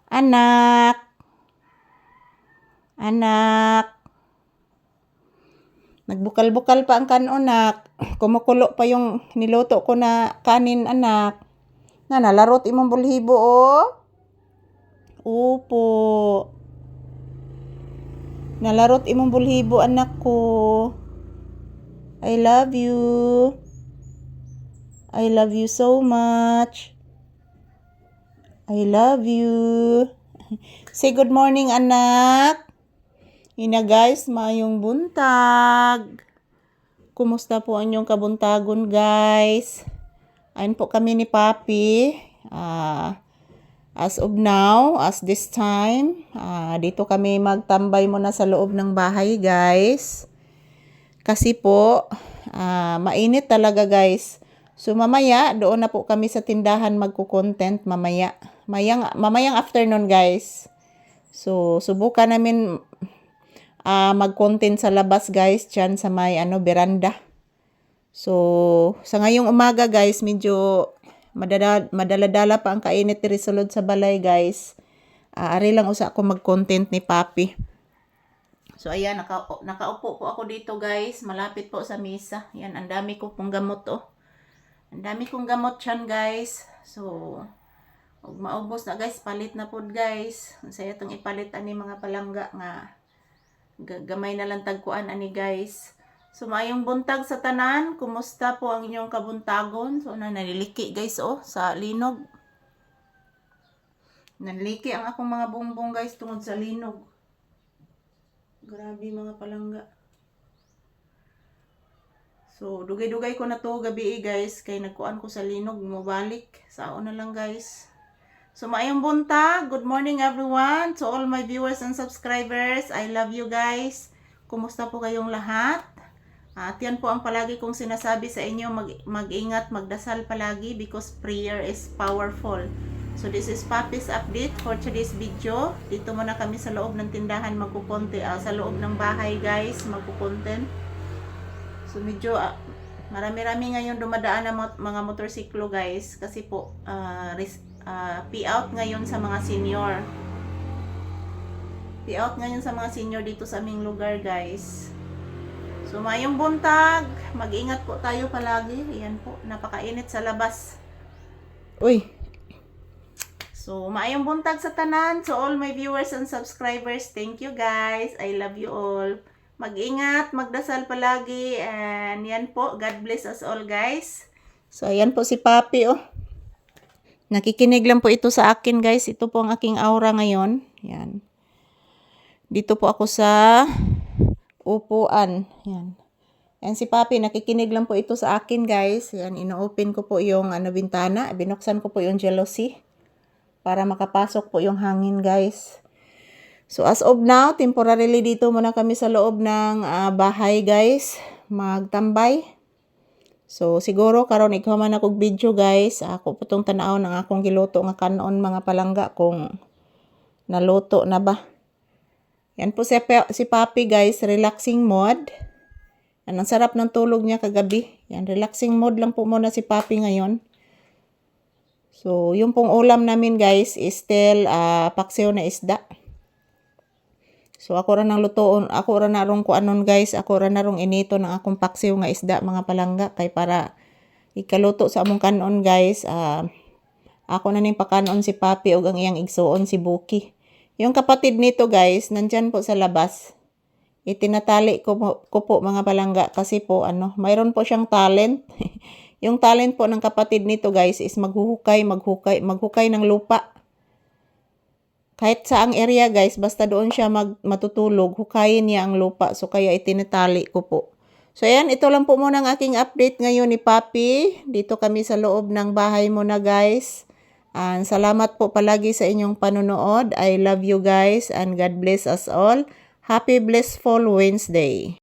Anak. Anak. Nagbukal-bukal pa ang kanunak. Kumukulo pa yung niluto ko na kanin, anak. Na nalarot imong bulhibo, oh. Upo. Nalarot imong bulhibo, anak ko. I love you. I love you so much. I love you. Say good morning, anak. Ina guys, maayong buntag. Kumusta po ang inyong kabuntagon, guys? Ayun po kami ni Papi. As of now, as this time, dito kami magtambay muna sa loob ng bahay, guys. Kasi po, mainit talaga, guys. So, mamaya, doon na po kami sa tindahan magko-content mamaya. Mamayang afternoon, guys. So, subukan namin mag-content sa labas, guys, dyan sa may veranda. So, sa ngayong umaga, guys, medyo madaladala pa ang kainit ni Risolod sa balay, guys. Ari lang usa ako mag-content ni Papi. So, ayan, nakaupo po ako dito, guys. Malapit po sa mesa. Ayan, ang dami ko pong gamot, oh. Ang dami kong gamot dyan, guys. So, huwag maubos na, guys. Palit na po, guys. Ang saya itong ipalit ani mga palangga nga. Gamay na lang tagkuan ani, guys. So, maayong buntag sa tanan. Kumusta po ang inyong kabuntagon? So, naliliki, guys, oh, sa linog. Naliliki ang akong mga bumbong, guys, tungod sa linog. Grabe, mga palangga. So, dugay-dugay ko na to gabi, guys. Kay nagkuan ko sa linog. Mabalik. Sao na lang, guys. So, maayong buntag. Good morning, everyone. To all my viewers and subscribers. I love you, guys. Kumusta po kayong lahat? At yan po ang palagi kong sinasabi sa inyo, mag-ingat, magdasal palagi because prayer is powerful. So this is Papi's update for today's video. Dito muna kami sa loob ng tindahan magkukonte, sa loob ng bahay, guys, magkukontent. So medyo marami-rami ngayon dumadaan na mga motorsiklo, guys, kasi po payout ngayon sa mga senior. Payout ngayon sa mga senior dito sa aming lugar, guys. So, mayong buntag. Mag-ingat po tayo palagi. Ayan po. Napakainit sa labas. Uy. So, mayong buntag sa tanan. So, all my viewers and subscribers, thank you, guys. I love you all. Mag-ingat. Magdasal palagi. And yan po. God bless us all, guys. So, ayan po si Papi, oh. Nakikinig lang po ito sa akin, guys. Ito po ang aking aura ngayon. Yan. Dito po ako sa upuan. Yan. Yan si Papi, nakikinig lang po ito sa akin, guys. Yan, ino-open ko po yung bintana. Binuksan ko po yung jealousy para makapasok po yung hangin, guys. So, as of now, temporarily dito muna kami sa loob ng bahay, guys. Magtambay. So, siguro karon ikaw man akong video, guys. Ako po itong tanaw ng akong giluto nga kanon, mga palangga, kung naluto na ba. Yan po si Papi, guys, relaxing mode. Yan, ang sarap ng tulog niya kagabi. Yan, relaxing mode lang po muna si Papi ngayon. So, yung pong ulam namin, guys, is still paksiw na isda. So, ako rin ang lutoon. Ako rin na rong kuanon, guys. Ako rin na rong inito ng akong paksiw nga isda, mga palangga. Kay para ikaluto sa among kanon, guys. Ako na ning pakanon si Papi o ang iyang igsuon si Buki. Yung kapatid nito, guys, nandyan po sa labas. Itinatali ko po mga palangga kasi po mayroon po siyang talent. Yung talent po ng kapatid nito, guys, is maghukay ng lupa. Kahit saang area, guys, basta doon siya matutulog, hukayin niya ang lupa. So kaya itinatali ko po. So ayan, ito lang po muna ang aking update ngayon ni Papi. Dito kami sa loob ng bahay muna, guys. And salamat po palagi sa inyong panonood. I love you, guys, and God bless us all. Happy blissful Wednesday.